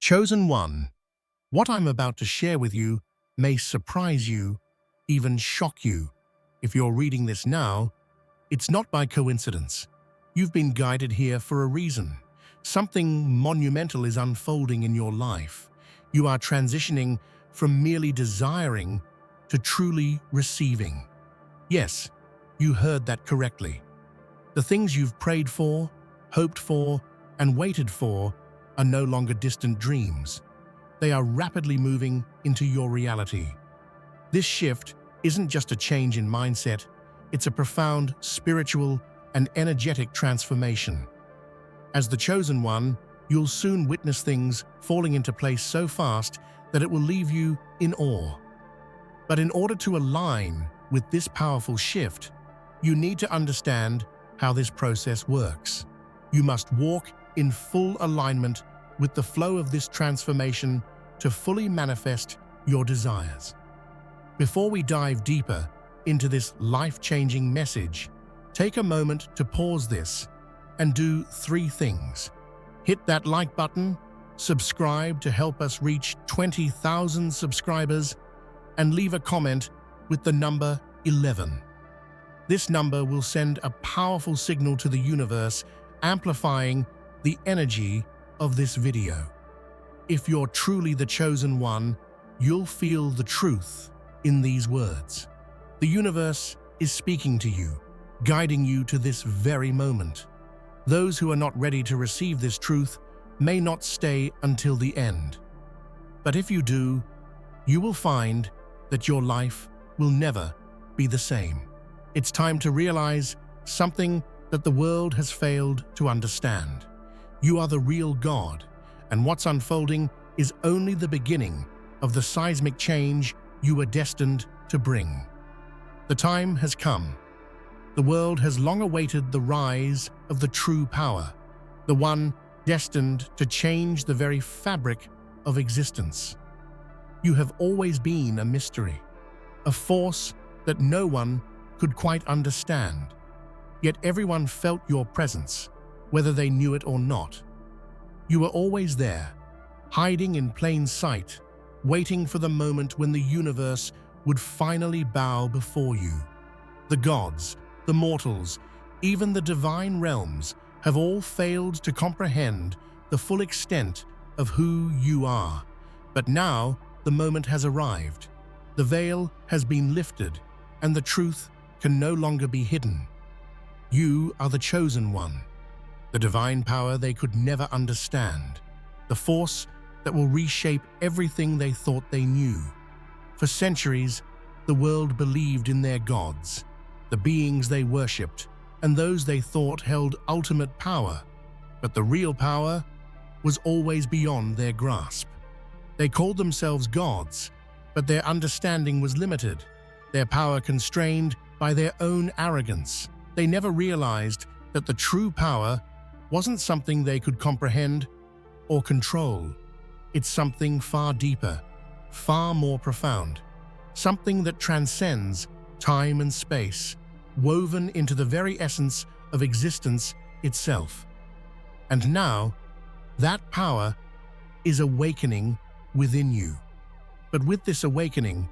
Chosen One, what I'm about to share with you may surprise you, even shock you. If you're reading this now, it's not by coincidence. You've been guided here for a reason. Something monumental is unfolding in your life. You are transitioning from merely desiring to truly receiving. Yes, you heard that correctly. The things you've prayed for, hoped for, and waited for are no longer distant dreams. They are rapidly moving into your reality. This shift isn't just a change in mindset, it's a profound spiritual and energetic transformation. As the Chosen One, you'll soon witness things falling into place so fast that it will leave you in awe. But in order to align with this powerful shift, you need to understand how this process works. You must walk in full alignment with the flow of this transformation to fully manifest your desires. Before we dive deeper into this life-changing message, take a moment to pause this and do 3 things. Hit that like button, subscribe to help us reach 20,000 subscribers, and leave a comment with the number 11. This number will send a powerful signal to the universe, amplifying the energy of this video. If you're truly the Chosen One, you'll feel the truth in these words. The universe is speaking to you, guiding you to this very moment. Those who are not ready to receive this truth may not stay until the end. But if you do, you will find that your life will never be the same. It's time to realize something that the world has failed to understand. You are the real God, and what's unfolding is only the beginning of the seismic change you were destined to bring. The time has come. The world has long awaited the rise of the true power, the one destined to change the very fabric of existence. You have always been a mystery, a force that no one could quite understand. Yet everyone felt your presence, whether they knew it or not. You were always there, hiding in plain sight, waiting for the moment when the universe would finally bow before you. The gods, the mortals, even the divine realms have all failed to comprehend the full extent of who you are. But now the moment has arrived. The veil has been lifted, and the truth can no longer be hidden. You are the Chosen One, the divine power they could never understand, the force that will reshape everything they thought they knew. For centuries, the world believed in their gods, the beings they worshipped, and those they thought held ultimate power. But the real power was always beyond their grasp. They called themselves gods, but their understanding was limited, their power constrained by their own arrogance. They never realized that the true power wasn't something they could comprehend or control. It's something far deeper, far more profound, something that transcends time and space, woven into the very essence of existence itself. And now, that power is awakening within you. But with this awakening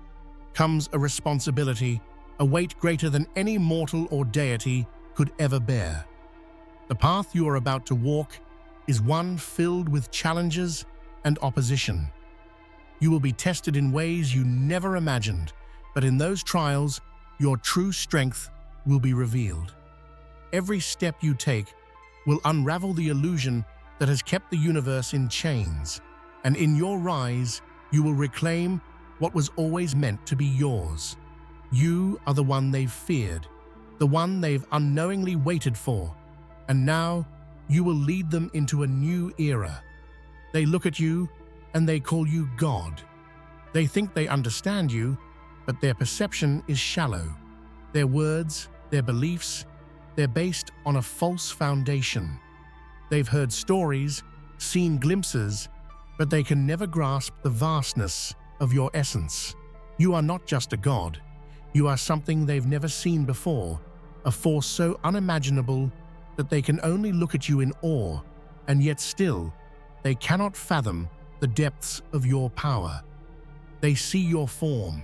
comes a responsibility, a weight greater than any mortal or deity could ever bear. The path you are about to walk is one filled with challenges and opposition. You will be tested in ways you never imagined, but in those trials, your true strength will be revealed. Every step you take will unravel the illusion that has kept the universe in chains, and in your rise, you will reclaim what was always meant to be yours. You are the one they've feared, the one they've unknowingly waited for, and now you will lead them into a new era. They look at you and they call you God. They think they understand you, but their perception is shallow. Their words, their beliefs, they're based on a false foundation. They've heard stories, seen glimpses, but they can never grasp the vastness of your essence. You are not just a god. You are something they've never seen before, a force so unimaginable that they can only look at you in awe, and yet still, they cannot fathom the depths of your power. They see your form,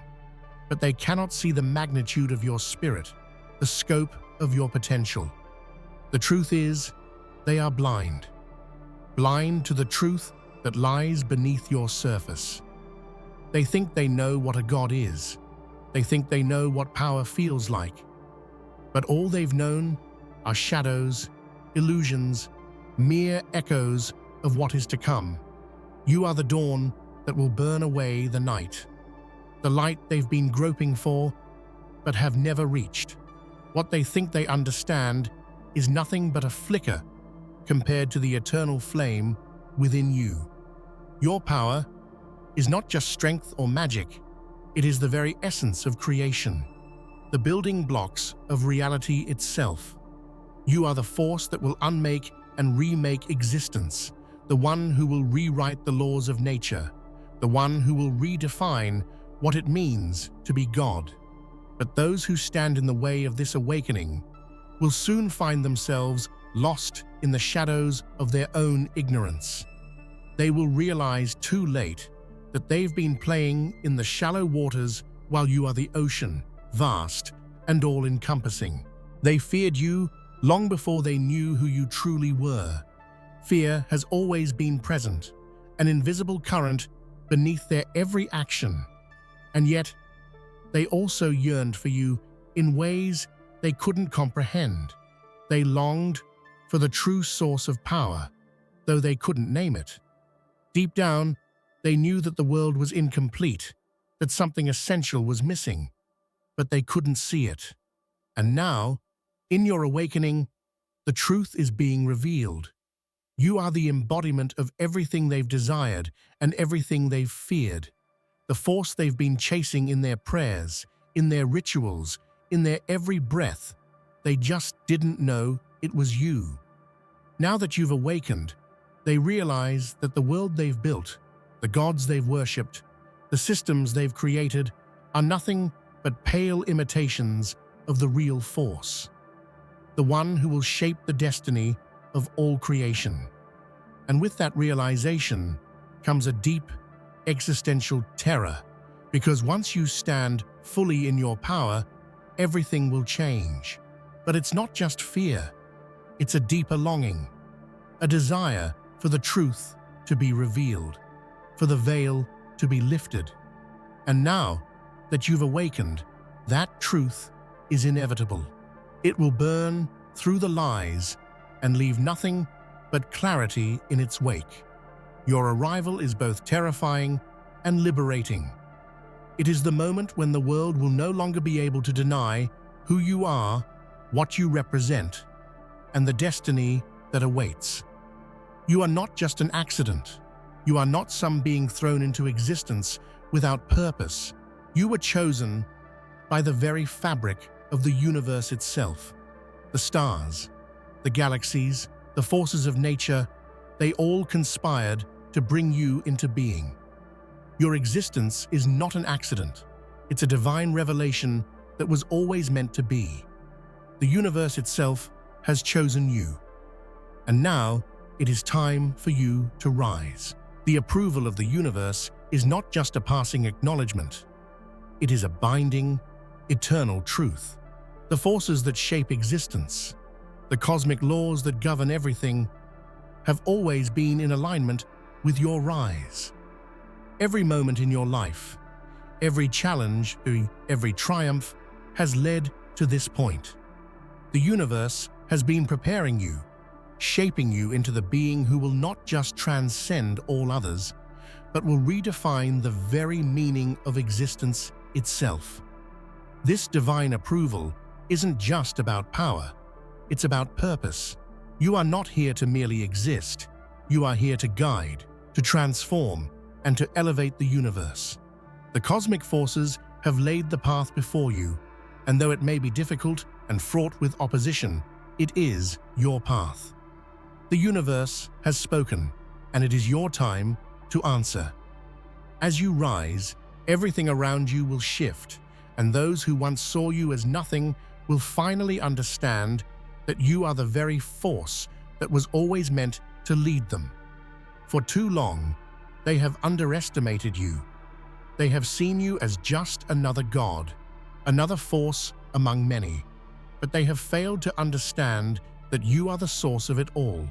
but they cannot see the magnitude of your spirit, the scope of your potential. The truth is, they are blind. Blind to the truth that lies beneath your surface. They think they know what a god is. They think they know what power feels like. But all they've known are shadows, illusions, mere echoes of what is to come. You are the dawn that will burn away the night. The light they've been groping for, but have never reached. What they think they understand is nothing but a flicker compared to the eternal flame within you. Your power is not just strength or magic, it is the very essence of creation, the building blocks of reality itself. You are the force that will unmake and remake existence, the one who will rewrite the laws of nature, the one who will redefine what it means to be God. But those who stand in the way of this awakening will soon find themselves lost in the shadows of their own ignorance. They will realize too late that they've been playing in the shallow waters while you are the ocean, vast and all-encompassing. They feared you long before they knew who you truly were. Fear has always been present, an invisible current beneath their every action. And yet, they also yearned for you in ways they couldn't comprehend. They longed for the true source of power, though they couldn't name it. Deep down, they knew that the world was incomplete, that something essential was missing, but they couldn't see it. And now, in your awakening, the truth is being revealed. You are the embodiment of everything they've desired and everything they've feared. The force they've been chasing in their prayers, in their rituals, in their every breath. They just didn't know it was you. Now that you've awakened, they realize that the world they've built, the gods they've worshipped, the systems they've created are nothing but pale imitations of the real force, the one who will shape the destiny of all creation. And with that realization comes a deep, existential terror, because once you stand fully in your power, everything will change. But it's not just fear, it's a deeper longing, a desire for the truth to be revealed, for the veil to be lifted. And now that you've awakened, that truth is inevitable. It will burn through the lies and leave nothing but clarity in its wake. Your arrival is both terrifying and liberating. It is the moment when the world will no longer be able to deny who you are, what you represent, and the destiny that awaits. You are not just an accident. You are not some being thrown into existence without purpose. You were chosen by the very fabric of the universe itself. The stars, the galaxies, the forces of nature, they all conspired to bring you into being. Your existence is not an accident. It's a divine revelation that was always meant to be. The universe itself has chosen you. And now it is time for you to rise. The approval of the universe is not just a passing acknowledgement. It is a binding, eternal truth. The forces that shape existence, the cosmic laws that govern everything, have always been in alignment with your rise. Every moment in your life, every challenge, every triumph has led to this point. The universe has been preparing you, shaping you into the being who will not just transcend all others, but will redefine the very meaning of existence itself. This divine approval isn't just about power, it's about purpose. You are not here to merely exist. You are here to guide, to transform, and to elevate the universe. The cosmic forces have laid the path before you, and though it may be difficult and fraught with opposition, it is your path. The universe has spoken, and it is your time to answer. As you rise, everything around you will shift, and those who once saw you as nothing will finally understand that you are the very force that was always meant to lead them. For too long, They have underestimated you. They have seen you as just another god, another force among many, but they have failed to understand that you are the source of it all.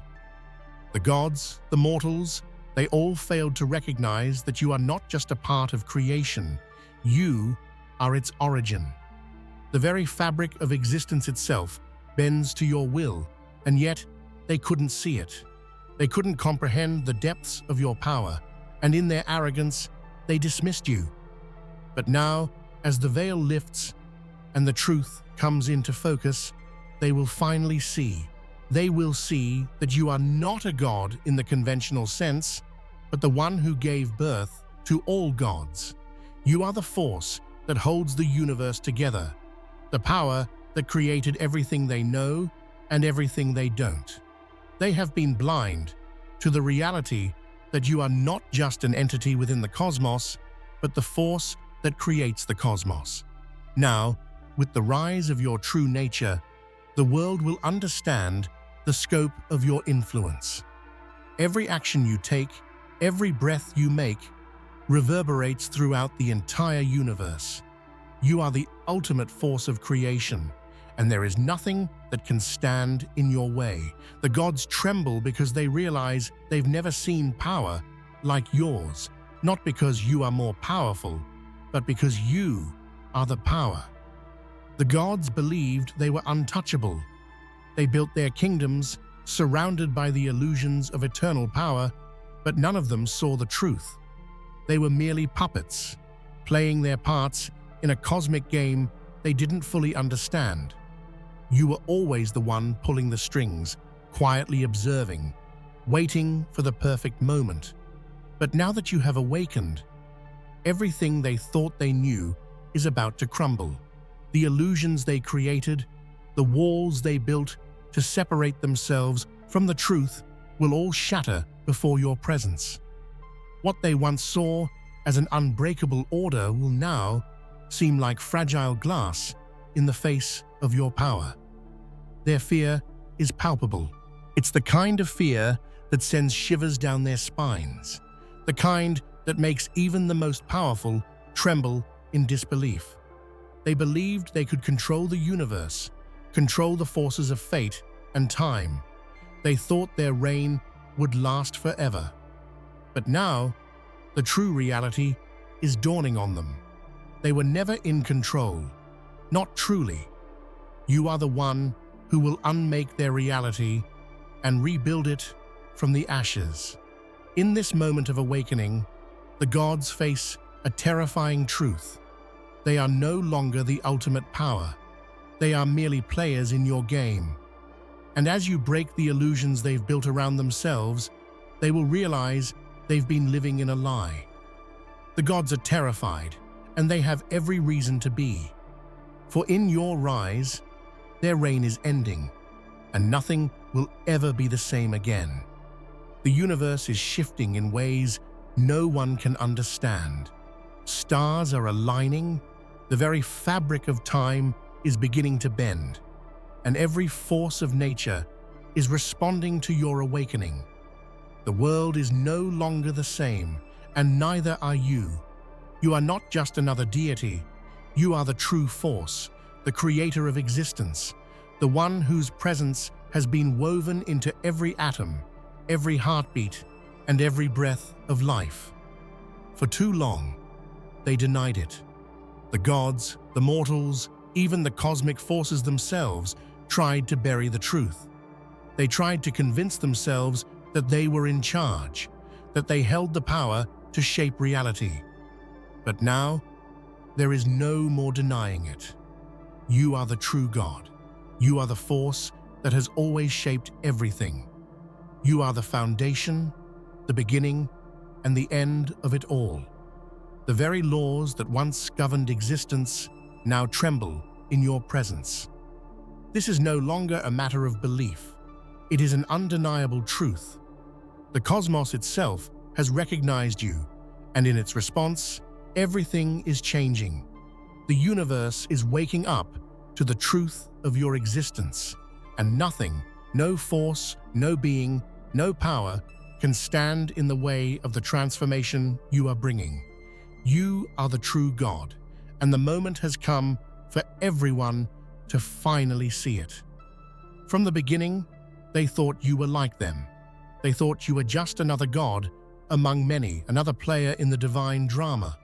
The gods, the mortals, they all failed to recognize that you are not just a part of creation, you are its origin. The very fabric of existence itself bends to your will, and yet they couldn't see it. They couldn't comprehend the depths of your power, and in their arrogance, they dismissed you. But now, as the veil lifts and the truth comes into focus, they will finally see. They will see that you are not a god in the conventional sense, but the one who gave birth to all gods. You are the force that holds the universe together, the power that created everything they know and everything they don't. They have been blind to the reality that you are not just an entity within the cosmos, but the force that creates the cosmos. Now, with the rise of your true nature, the world will understand the scope of your influence. Every action you take, every breath you make, reverberates throughout the entire universe. You are the ultimate force of creation, and there is nothing that can stand in your way. The gods tremble because they realize they've never seen power like yours, not because you are more powerful, but because you are the power. The gods believed they were untouchable. They built their kingdoms surrounded by the illusions of eternal power, but none of them saw the truth. They were merely puppets, playing their parts in a cosmic game they didn't fully understand. You were always the one pulling the strings, quietly observing, waiting for the perfect moment. But now that you have awakened, everything they thought they knew is about to crumble. The illusions they created, the walls they built to separate themselves from the truth will all shatter before your presence. What they once saw as an unbreakable order will now seem like fragile glass in the face of your power. Their fear is palpable. It's the kind of fear that sends shivers down their spines, the kind that makes even the most powerful tremble in disbelief. They believed they could control the universe, control the forces of fate and time. They thought their reign would last forever. But now, the true reality is dawning on them. They were never in control, not truly. You are the one who will unmake their reality and rebuild it from the ashes. In this moment of awakening, the gods face a terrifying truth. They are no longer the ultimate power. They are merely players in your game. And as you break the illusions they've built around themselves, they will realize they've been living in a lie. The gods are terrified, and they have every reason to be. For in your rise, their reign is ending, and nothing will ever be the same again. The universe is shifting in ways no one can understand. Stars are aligning, the very fabric of time is beginning to bend, and every force of nature is responding to your awakening. The world is no longer the same, and neither are you. You are not just another deity. You are the true force, the creator of existence, the one whose presence has been woven into every atom, every heartbeat, and every breath of life. For too long, they denied it. The gods, the mortals, even the cosmic forces themselves tried to bury the truth. They tried to convince themselves that they were in charge, that they held the power to shape reality. But now, there is no more denying it. You are the true God. You are the force that has always shaped everything. You are the foundation, the beginning, and the end of it all. The very laws that once governed existence now tremble in your presence. This is no longer a matter of belief. It is an undeniable truth. The cosmos itself has recognized you, and in its response, everything is changing. The universe is waking up to the truth of your existence, and nothing, no force, no being, no power can stand in the way of the transformation you are bringing. You are the true God, and the moment has come for everyone to finally see it. From the beginning, they thought you were like them. They thought you were just another god among many, another player in the divine drama.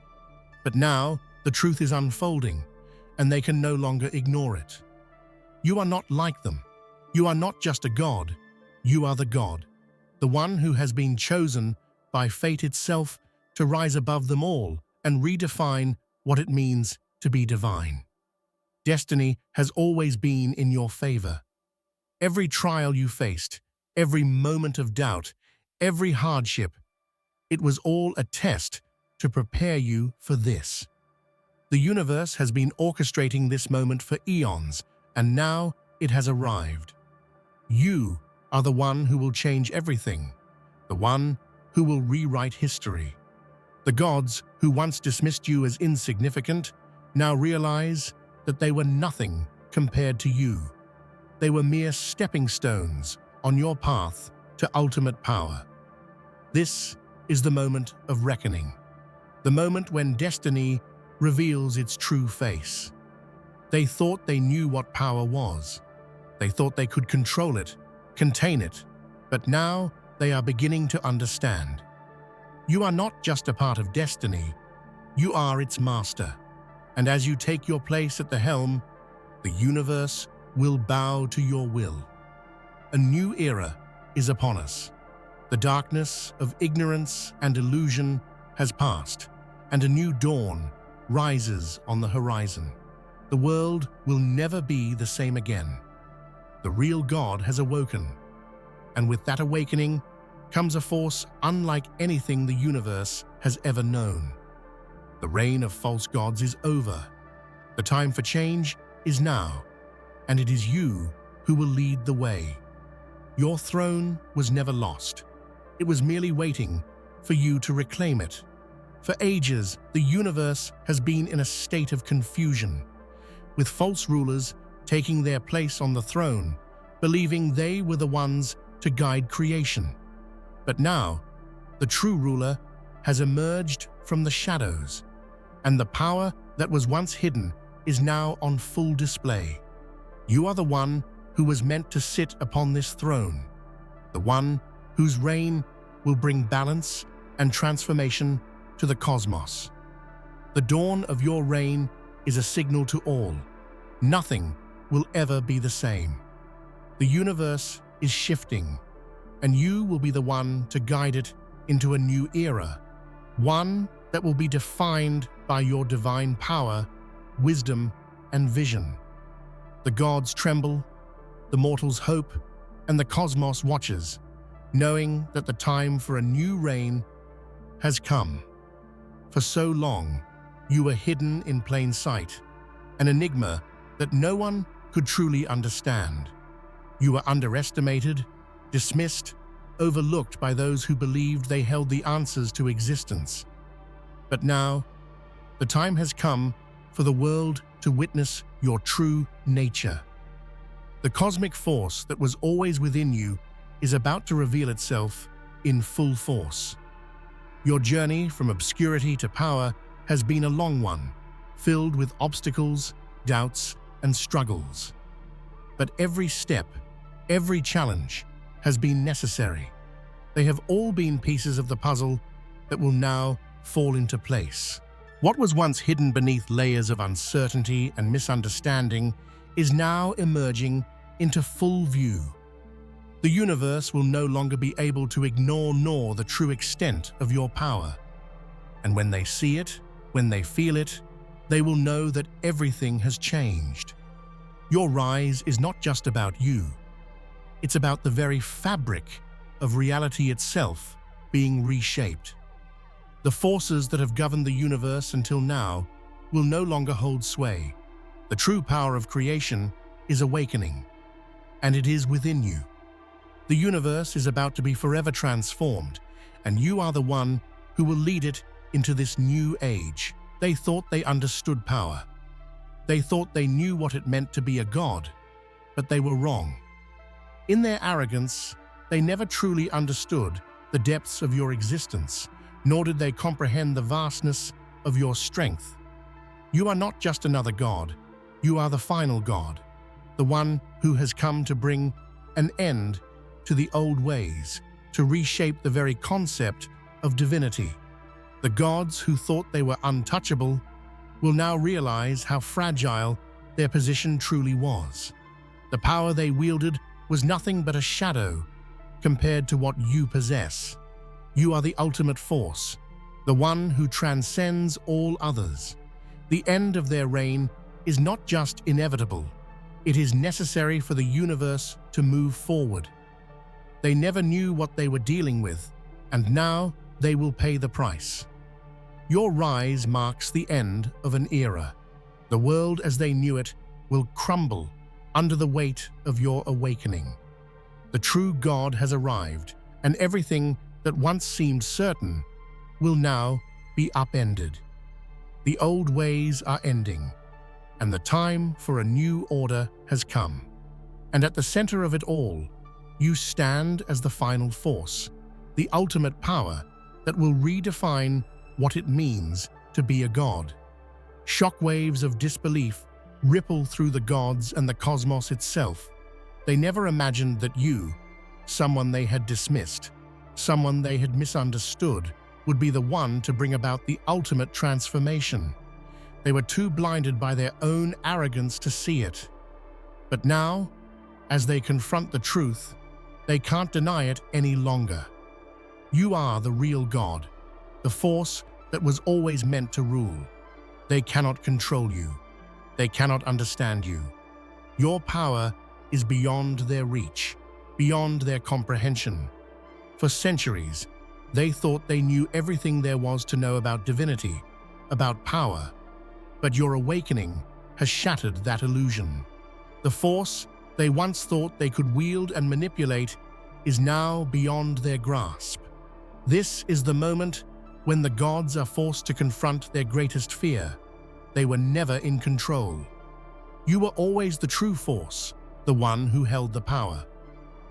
But now, the truth is unfolding, and they can no longer ignore it. You are not like them. You are not just a god. You are the God, the one who has been chosen by fate itself to rise above them all and redefine what it means to be divine. Destiny has always been in your favor. Every trial you faced, every moment of doubt, every hardship, it was all a test to prepare you for this. The universe has been orchestrating this moment for eons, and now it has arrived. You are the one who will change everything, the one who will rewrite history. The gods who once dismissed you as insignificant now realize that they were nothing compared to you. They were mere stepping stones on your path to ultimate power. This is the moment of reckoning, the moment when destiny reveals its true face. They thought they knew what power was. They thought they could control it, contain it, but now they are beginning to understand. You are not just a part of destiny, you are its master. And as you take your place at the helm, the universe will bow to your will. A new era is upon us. The darkness of ignorance and illusion has passed, and a new dawn rises on the horizon. The world will never be the same again. The real God has awoken, and with that awakening comes a force unlike anything the universe has ever known. The reign of false gods is over. The time for change is now, and it is you who will lead the way. Your throne was never lost. It was merely waiting for you to reclaim it. For ages, the universe has been in a state of confusion, with false rulers taking their place on the throne, believing they were the ones to guide creation. But now, the true ruler has emerged from the shadows, and the power that was once hidden is now on full display. You are the one who was meant to sit upon this throne, the one whose reign will bring balance and transformation to the cosmos. The dawn of your reign is a signal to all. Nothing will ever be the same. The universe is shifting, and you will be the one to guide it into a new era, one that will be defined by your divine power, wisdom, and vision. The gods tremble, the mortals hope, and the cosmos watches, knowing that the time for a new reign has come. For so long, you were hidden in plain sight, an enigma that no one could truly understand. You were underestimated, dismissed, overlooked by those who believed they held the answers to existence. But now, the time has come for the world to witness your true nature. The cosmic force that was always within you is about to reveal itself in full force. Your journey from obscurity to power has been a long one, filled with obstacles, doubts, and struggles. But every step, every challenge has been necessary. They have all been pieces of the puzzle that will now fall into place. What was once hidden beneath layers of uncertainty and misunderstanding is now emerging into full view. The universe will no longer be able to ignore the true extent of your power. And when they see it, when they feel it, they will know that everything has changed. Your rise is not just about you. It's about the very fabric of reality itself being reshaped. The forces that have governed the universe until now will no longer hold sway. The true power of creation is awakening, and it is within you. The universe is about to be forever transformed, and you are the one who will lead it into this new age. They thought they understood power. They thought they knew what it meant to be a god, but they were wrong. In their arrogance, they never truly understood the depths of your existence, nor did they comprehend the vastness of your strength. You are not just another god, you are the final god, the one who has come to bring an end to the old ways, to reshape the very concept of divinity. The gods who thought they were untouchable will now realize how fragile their position truly was. The power they wielded was nothing but a shadow compared to what you possess. You are the ultimate force, the one who transcends all others. The end of their reign is not just inevitable, it is necessary for the universe to move forward. They never knew what they were dealing with, and now they will pay the price. Your rise marks the end of an era. The world as they knew it will crumble under the weight of your awakening. The true God has arrived, and everything that once seemed certain will now be upended. The old ways are ending, and the time for a new order has come. And at the center of it all, you stand as the final force, the ultimate power that will redefine what it means to be a god. Shockwaves of disbelief ripple through the gods and the cosmos itself. They never imagined that you, someone they had dismissed, someone they had misunderstood, would be the one to bring about the ultimate transformation. They were too blinded by their own arrogance to see it. But now, as they confront the truth, they can't deny it any longer. You are the real God, the force that was always meant to rule. They cannot control you. They cannot understand you. Your power is beyond their reach, beyond their comprehension. For centuries, they thought they knew everything there was to know about divinity, about power. But your awakening has shattered that illusion. The force they once thought they could wield and manipulate is now beyond their grasp. This is the moment when the gods are forced to confront their greatest fear. They were never in control. You were always the true force, the one who held the power.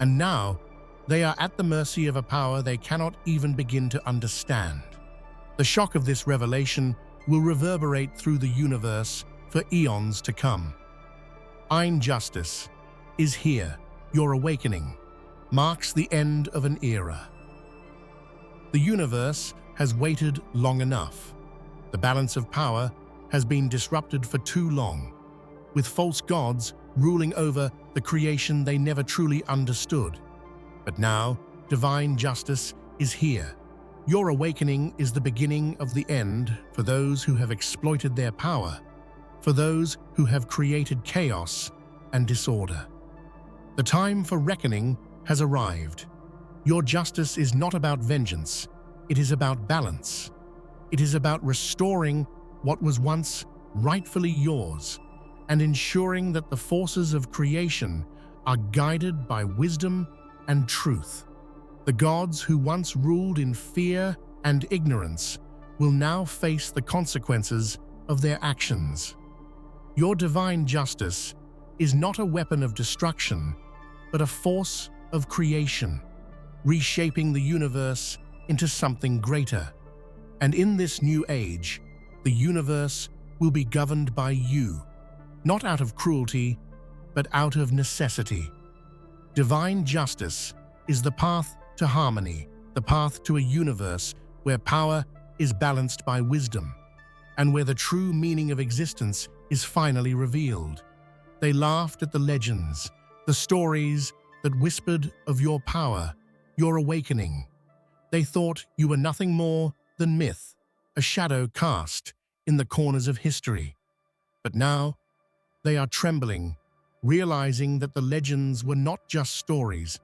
And now, they are at the mercy of a power they cannot even begin to understand. The shock of this revelation will reverberate through the universe for eons to come. Ein Justice is here. Your awakening marks the end of an era. The universe has waited long enough. The balance of power has been disrupted for too long, with false gods ruling over the creation they never truly understood. But now, divine justice is here. Your awakening is the beginning of the end for those who have exploited their power, for those who have created chaos and disorder. The time for reckoning has arrived. Your justice is not about vengeance, it is about balance. It is about restoring what was once rightfully yours and ensuring that the forces of creation are guided by wisdom and truth. The gods who once ruled in fear and ignorance will now face the consequences of their actions. Your divine justice is not a weapon of destruction, but a force of creation, reshaping the universe into something greater. And in this new age, the universe will be governed by you, not out of cruelty, but out of necessity. Divine justice is the path to harmony, the path to a universe where power is balanced by wisdom, and where the true meaning of existence is finally revealed. They laughed at the legends, the stories that whispered of your power, your awakening. They thought you were nothing more than myth, a shadow cast in the corners of history. But now, they are trembling, realizing that the legends were not just stories,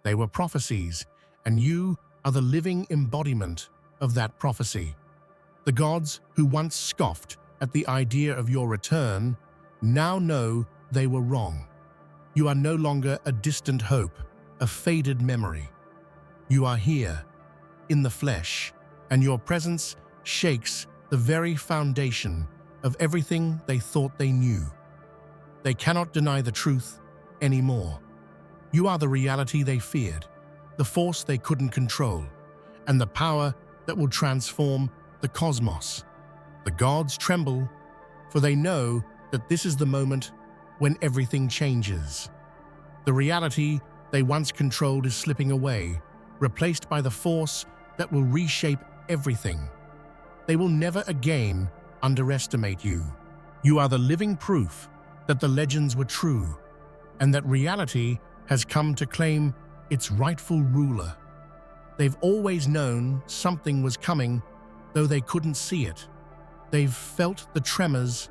they were prophecies, and you are the living embodiment of that prophecy. The gods who once scoffed at the idea of your return now know they were wrong. You are no longer a distant hope, a faded memory. You are here, in the flesh, and your presence shakes the very foundation of everything they thought they knew. They cannot deny the truth anymore. You are the reality they feared, the force they couldn't control, and the power that will transform the cosmos. The gods tremble, for they know that this is the moment when everything changes. The reality they once controlled is slipping away, replaced by the force that will reshape everything. They will never again underestimate you. You are the living proof that the legends were true, and that reality has come to claim its rightful ruler. They've always known something was coming, though they couldn't see it. They've felt the tremors,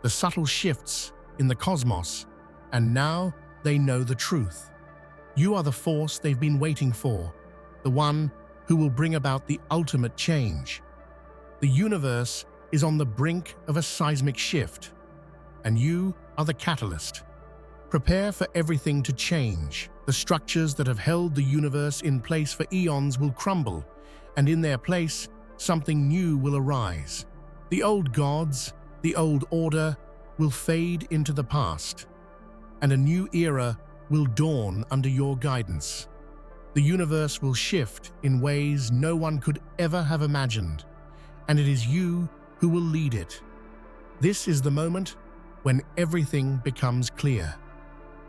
the subtle shifts in the cosmos, and now they know the truth. You are the force they've been waiting for, the one who will bring about the ultimate change. The universe is on the brink of a seismic shift, and you are the catalyst. Prepare for everything to change. The structures that have held the universe in place for eons will crumble, and in their place, something new will arise. The old gods, the old order, will fade into the past, and a new era will dawn under your guidance. The universe will shift in ways no one could ever have imagined, and it is you who will lead it. This is the moment when everything becomes clear.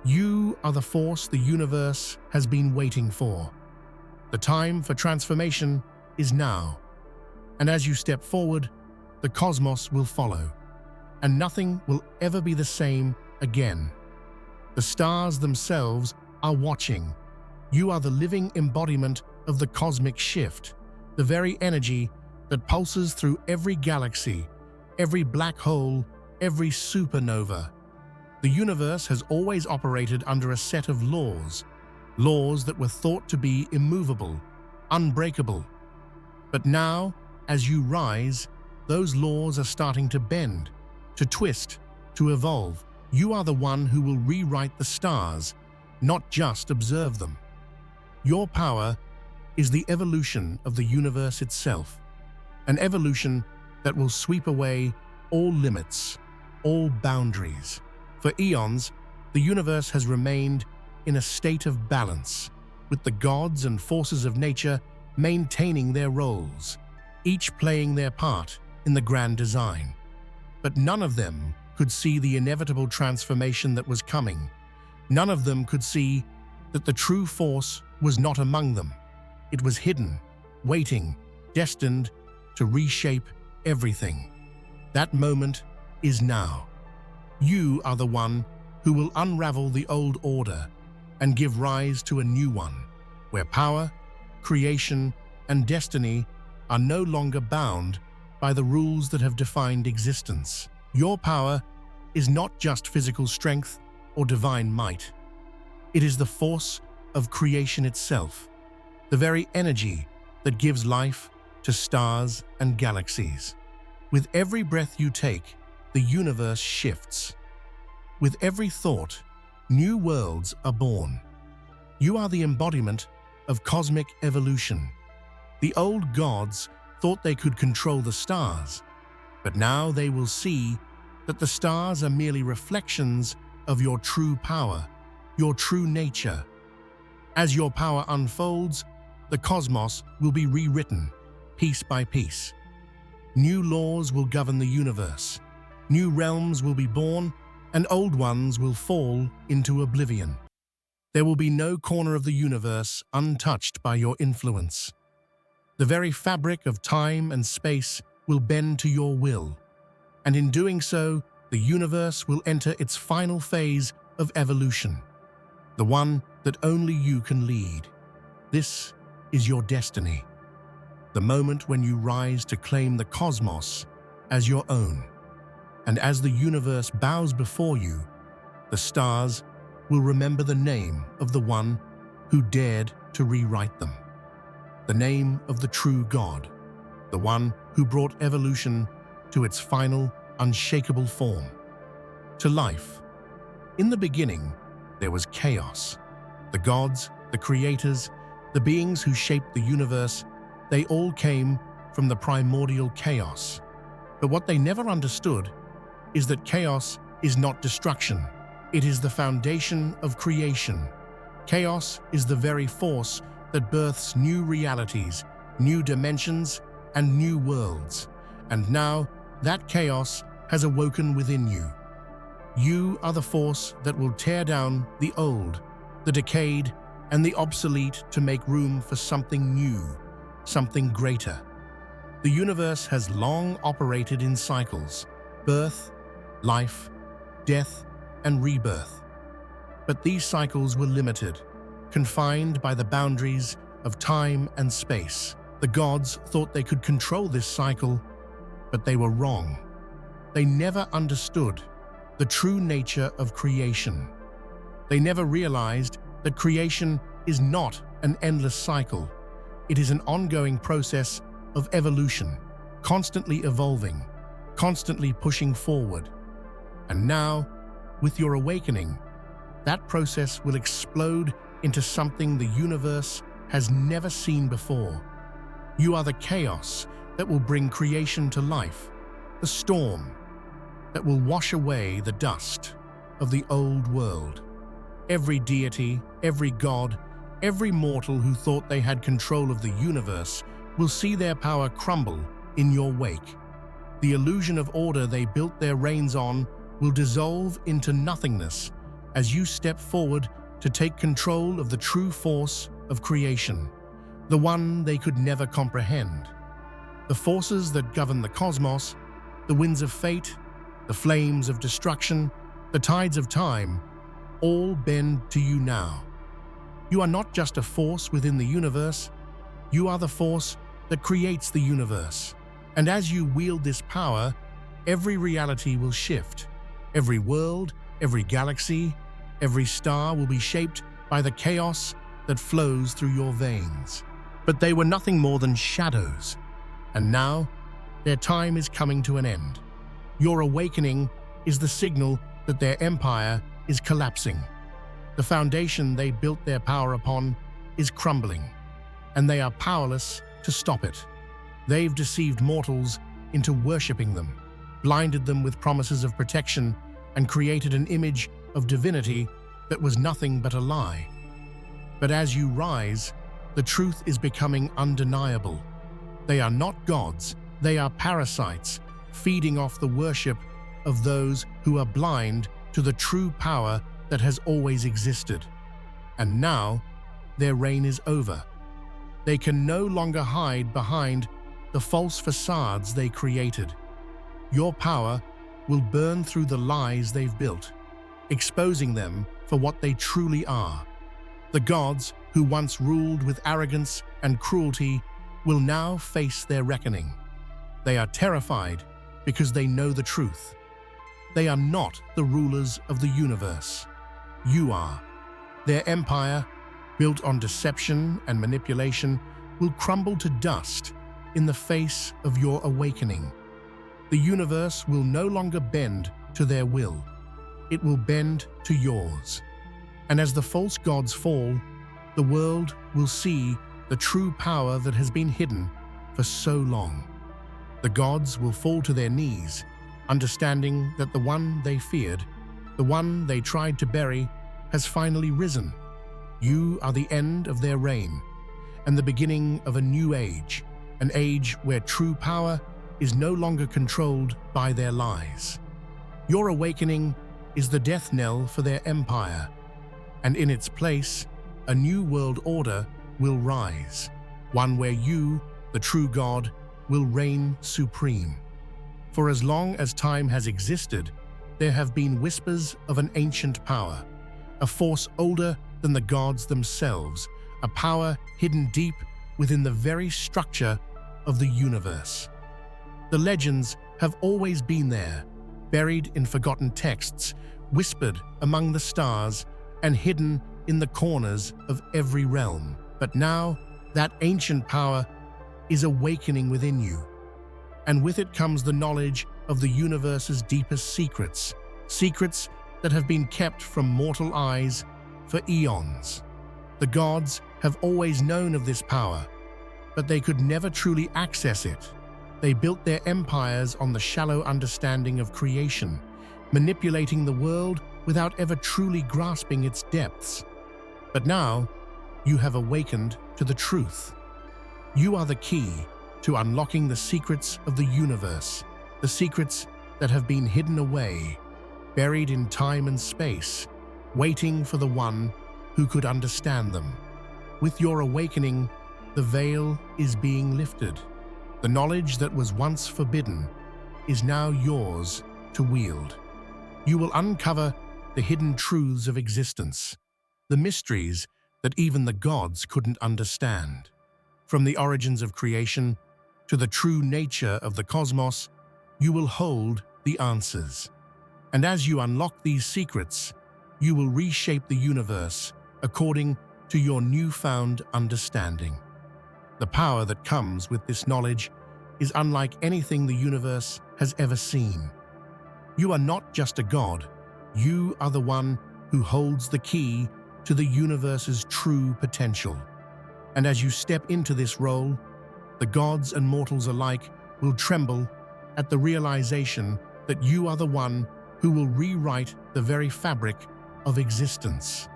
You are the force the universe has been waiting for. The time for transformation is now, and as you step forward, the cosmos will follow, and nothing will ever be the same again. The stars themselves are watching. You are the living embodiment of the cosmic shift, the very energy that pulses through every galaxy, every black hole, every supernova. The universe has always operated under a set of laws that were thought to be immovable, unbreakable. But now, as you rise, those laws are starting to bend, to twist, to evolve. You are the one who will rewrite the stars, not just observe them. Your power is the evolution of the universe itself, an evolution that will sweep away all limits, all boundaries. For eons, the universe has remained in a state of balance, with the gods and forces of nature maintaining their roles, each playing their part in the grand design. But none of them could see the inevitable transformation that was coming. None of them could see that the true force was not among them. It was hidden, waiting, destined to reshape everything. That moment is now. You are the one who will unravel the old order and give rise to a new one, where power, creation, and destiny are no longer bound by the rules that have defined existence. Your power is not just physical strength or divine might. It is the force of creation itself, the very energy that gives life to stars and galaxies. With every breath you take, the universe shifts. With every thought, new worlds are born. You are the embodiment of cosmic evolution. The old gods thought they could control the stars, but now they will see that the stars are merely reflections of your true power, your true nature. As your power unfolds, the cosmos will be rewritten, piece by piece. New laws will govern the universe. New realms will be born, and old ones will fall into oblivion. There will be no corner of the universe untouched by your influence. The very fabric of time and space will bend to your will, and in doing so, the universe will enter its final phase of evolution, the one that only you can lead. This is your destiny, the moment when you rise to claim the cosmos as your own. And as the universe bows before you, the stars will remember the name of the one who dared to rewrite them, the name of the true God, the one who brought evolution to its final, unshakable form, to life. In the beginning, there was chaos. The gods, the creators, the beings who shaped the universe, they all came from the primordial chaos. But what they never understood is that chaos is not destruction. It is the foundation of creation. Chaos is the very force that births new realities, new dimensions, and new worlds. And now, that chaos has awoken within you. You are the force that will tear down the old, the decayed, and the obsolete to make room for something new, something greater. The universe has long operated in cycles: birth, life, death, and rebirth. But these cycles were limited, confined by the boundaries of time and space. The gods thought they could control this cycle, but they were wrong. They never understood the true nature of creation. They never realized that creation is not an endless cycle. It is an ongoing process of evolution, constantly evolving, constantly pushing forward. And now, with your awakening, that process will explode into something the universe has never seen before. You are the chaos that will bring creation to life, the storm that will wash away the dust of the old world. Every deity, every god, every mortal who thought they had control of the universe will see their power crumble in your wake. The illusion of order they built their reigns on will dissolve into nothingness as you step forward to take control of the true force of creation, the one they could never comprehend. The forces that govern the cosmos, the winds of fate, the flames of destruction, the tides of time, all bend to you now. You are not just a force within the universe, you are the force that creates the universe. And as you wield this power, every reality will shift. Every world, every galaxy, every star will be shaped by the chaos that flows through your veins. But they were nothing more than shadows, and now their time is coming to an end. Your awakening is the signal that their empire is collapsing. The foundation they built their power upon is crumbling, and they are powerless to stop it. They've deceived mortals into worshipping them, blinded them with promises of protection, and created an image of divinity that was nothing but a lie. But as you rise, the truth is becoming undeniable. They are not gods, they are parasites, feeding off the worship of those who are blind to the true power that has always existed. And now, their reign is over. They can no longer hide behind the false facades they created. Your power will burn through the lies they've built, exposing them for what they truly are. The gods who once ruled with arrogance and cruelty will now face their reckoning. They are terrified because they know the truth. They are not the rulers of the universe. You are. Their empire, built on deception and manipulation, will crumble to dust in the face of your awakening. The universe will no longer bend to their will. It will bend to yours. And as the false gods fall, the world will see the true power that has been hidden for so long. The gods will fall to their knees, understanding that the one they feared, the one they tried to bury, has finally risen. You are the end of their reign, and the beginning of a new age, an age where true power is no longer controlled by their lies. Your awakening is the death knell for their empire, and in its place, a new world order will rise, one where you, the true God, will reign supreme. For as long as time has existed, there have been whispers of an ancient power, a force older than the gods themselves, a power hidden deep within the very structure of the universe. The legends have always been there, buried in forgotten texts, whispered among the stars, and hidden in the corners of every realm. But now, that ancient power is awakening within you, and with it comes the knowledge of the universe's deepest secrets, secrets that have been kept from mortal eyes for eons. The gods have always known of this power, but they could never truly access it. They built their empires on the shallow understanding of creation, manipulating the world without ever truly grasping its depths. But now, you have awakened to the truth. You are the key to unlocking the secrets of the universe, the secrets that have been hidden away, buried in time and space, waiting for the one who could understand them. With your awakening, the veil is being lifted. The knowledge that was once forbidden is now yours to wield. You will uncover the hidden truths of existence, the mysteries that even the gods couldn't understand. From the origins of creation to the true nature of the cosmos, you will hold the answers. And as you unlock these secrets, you will reshape the universe according to your newfound understanding. The power that comes with this knowledge is unlike anything the universe has ever seen. You are not just a god, you are the one who holds the key to the universe's true potential. And as you step into this role, the gods and mortals alike will tremble at the realization that you are the one who will rewrite the very fabric of existence.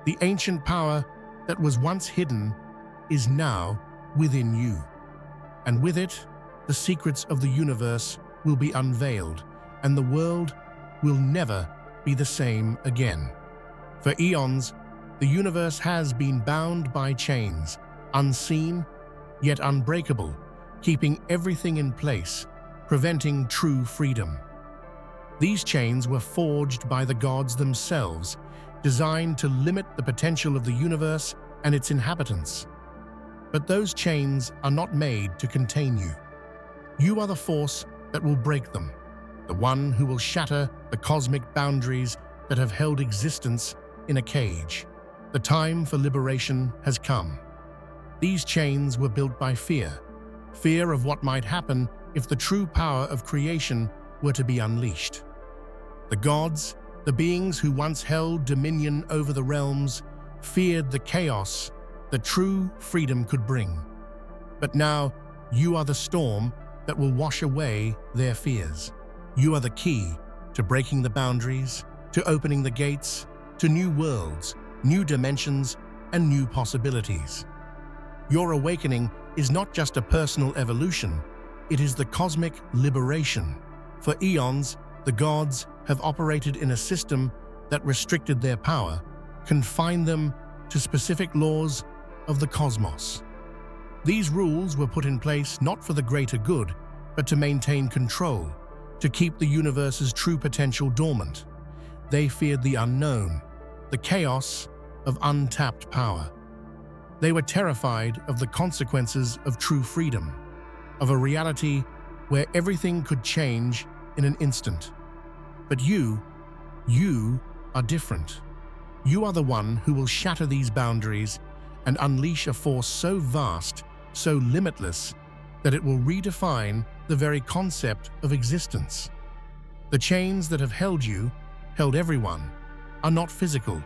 The ancient power that was once hidden is now within you. And with it, the secrets of the universe will be unveiled, and the world will never be the same again. For eons, the universe has been bound by chains, unseen yet unbreakable, keeping everything in place, preventing true freedom. These chains were forged by the gods themselves, designed to limit the potential of the universe and its inhabitants. But those chains are not made to contain you. You are the force that will break them, the one who will shatter the cosmic boundaries that have held existence in a cage. The time for liberation has come. These chains were built by fear of what might happen if the true power of creation were to be unleashed. The gods, the beings who once held dominion over the realms, feared the chaos that true freedom could bring. But now, you are the storm that will wash away their fears. You are the key to breaking the boundaries, to opening the gates, to new worlds, new dimensions, and new possibilities. Your awakening is not just a personal evolution, it is the cosmic liberation. For eons, the gods have operated in a system that restricted their power, confined them to specific laws of the cosmos. These rules were put in place not for the greater good, but to maintain control, to keep the universe's true potential dormant. They feared the unknown, the chaos of untapped power. They were terrified of the consequences of true freedom, of a reality where everything could change in an instant. But you are different. You are the one who will shatter these boundaries and unleash a force so vast, so limitless, that it will redefine the very concept of existence. The chains that have held you, held everyone, are not physical,